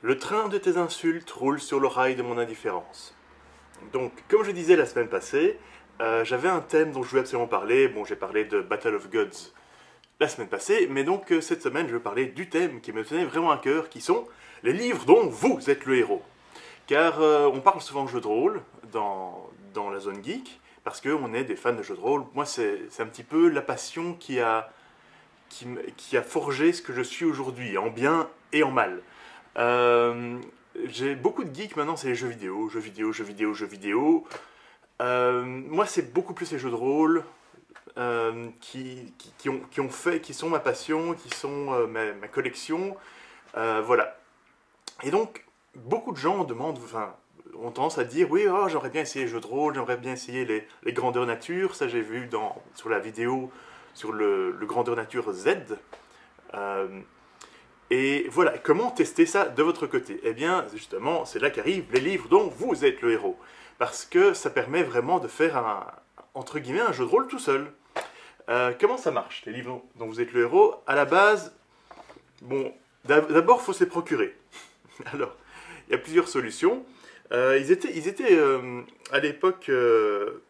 Le train de tes insultes roule sur le rail de mon indifférence. Donc, comme je disais la semaine passée, j'avais un thème dont je voulais absolument parler. Bon, j'ai parlé de Battle of Gods la semaine passée, mais donc cette semaine, je vais parler du thème qui me tenait vraiment à cœur, qui sont les livres dont vous êtes le héros. Car on parle souvent de jeux de rôle dans la zone geek, parce qu'on est des fans de jeux de rôle. Moi, c'est un petit peu la passion qui a forgé ce que je suis aujourd'hui, en bien et en mal. J'ai beaucoup de geeks maintenant, c'est les jeux vidéo, jeux vidéo, jeux vidéo, jeux vidéo. Moi, c'est beaucoup plus les jeux de rôle qui sont ma passion, qui sont ma collection. Voilà. Et donc, beaucoup de gens demandent, enfin, ont tendance à dire oui, oh, j'aimerais bien essayer les jeux de rôle, j'aimerais bien essayer les grandeurs nature. Ça, j'ai vu sur la vidéo sur le grandeur nature Z. Et voilà, comment tester ça de votre côté? Eh bien, justement, c'est là qu'arrivent les livres dont vous êtes le héros. Parce que ça permet vraiment de faire entre guillemets, un jeu de rôle tout seul. Comment ça marche, les livres dont vous êtes le héros? À la base, bon, d'abord, il faut se les procurer. Alors, il y a plusieurs solutions. Ils étaient à l'époque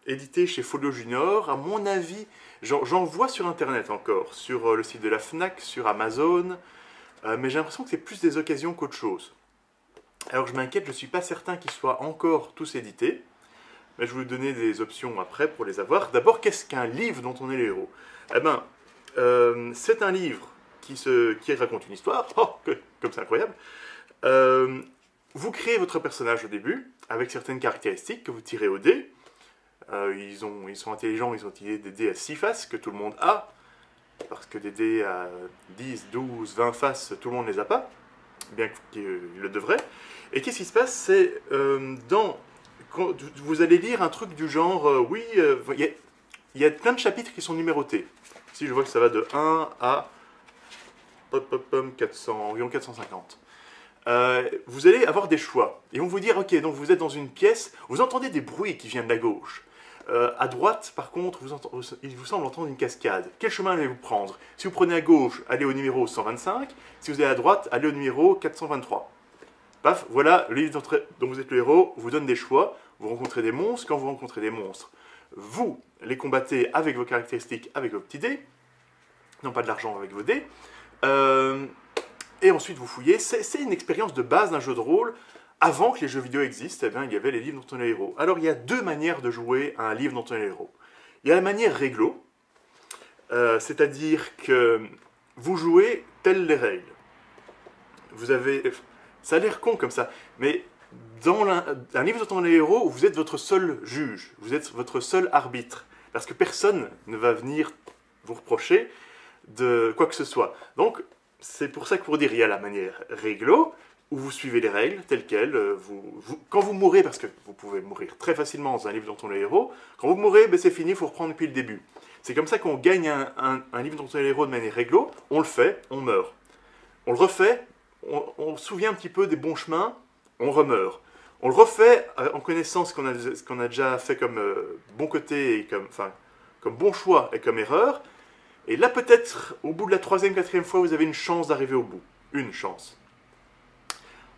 édités chez Folio Junior. À mon avis, j'en vois sur Internet encore, sur le site de la Fnac, sur Amazon. Mais j'ai l'impression que c'est plus des occasions qu'autre chose. Alors je m'inquiète, je ne suis pas certain qu'ils soient encore tous édités. Mais je vais vous donner des options après pour les avoir. D'abord, qu'est-ce qu'un livre dont on est le héros? Eh bien, c'est un livre qui raconte une histoire. Oh, comme c'est incroyable. Vous créez votre personnage au début, avec certaines caractéristiques que vous tirez au dé. Ils sont intelligents, ils ont tiré des dés à 6 faces, que tout le monde a. Parce que des dés à 10, 12, 20 faces, tout le monde ne les a pas. Bien qu'ils le devraient. Et qu'est-ce qui se passe? C'est quand vous allez lire un truc du genre, oui, il y a plein de chapitres qui sont numérotés. Ici, je vois que ça va de 1 à 400, environ 450. Vous allez avoir des choix. Et on va vous dire, ok, donc vous êtes dans une pièce, vous entendez des bruits qui viennent de la gauche. À droite, par contre, il vous semble entendre une cascade. Quel chemin allez-vous prendre? Si vous prenez à gauche, allez au numéro 125. Si vous allez à droite, allez au numéro 423. Paf, voilà, le livre dont vous êtes le héros vous donne des choix. Vous rencontrez des monstres. Quand vous rencontrez des monstres, vous les combattez avec vos caractéristiques, avec vos petits dés. Non pas de l'argent, avec vos dés. Et ensuite, vous fouillez. C'est une expérience de base d'un jeu de rôle. Avant que les jeux vidéo existent, eh bien, il y avait les livres dont on est le héros. Alors, il y a deux manières de jouer à un livre dont on est le héros. Il y a la manière réglo, c'est-à-dire que vous jouez telles les règles. Ça a l'air con comme ça, mais dans un livre dont on est le héros, vous êtes votre seul juge, vous êtes votre seul arbitre, parce que personne ne va venir vous reprocher de quoi que ce soit. Donc, c'est pour ça que pour dire, il y a la manière réglo, où vous suivez les règles telles quelles. Quand vous mourrez, parce que vous pouvez mourir très facilement dans un livre dont on est le héros, quand vous mourrez, ben c'est fini, il faut reprendre depuis le début. C'est comme ça qu'on gagne un livre dont on est le héros de manière réglo, on le fait, on meurt. On le refait, on se souvient un petit peu des bons chemins, on remeurt. On le refait en connaissant ce qu'on a déjà fait comme bon côté, et comme bon choix et comme erreur. Et là, peut-être, au bout de la troisième, quatrième fois, vous avez une chance d'arriver au bout. Une chance.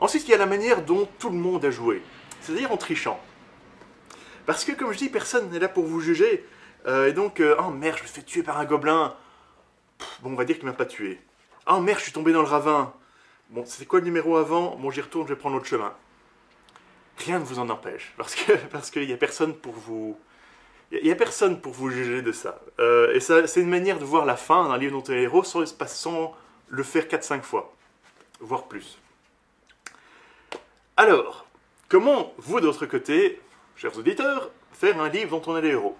Ensuite, il y a la manière dont tout le monde a joué, c'est-à-dire en trichant. Parce que, comme je dis, personne n'est là pour vous juger. Et donc, oh merde, je me fais tuer par un gobelin. Bon, on va dire qu'il ne m'a pas tué. Oh merde, je suis tombé dans le ravin. Bon, c'était quoi le numéro avant? Bon, j'y retourne, je vais prendre l'autre chemin. Rien ne vous en empêche, parce qu'il n'y a personne pour vous... Il n'y a personne pour vous juger de ça. Et ça, c'est une manière de voir la fin d'un livre dont on est le héros sans le faire 4-5 fois, voire plus. Alors, comment, vous, de votre côté, chers auditeurs, faire un livre dont on est le héros?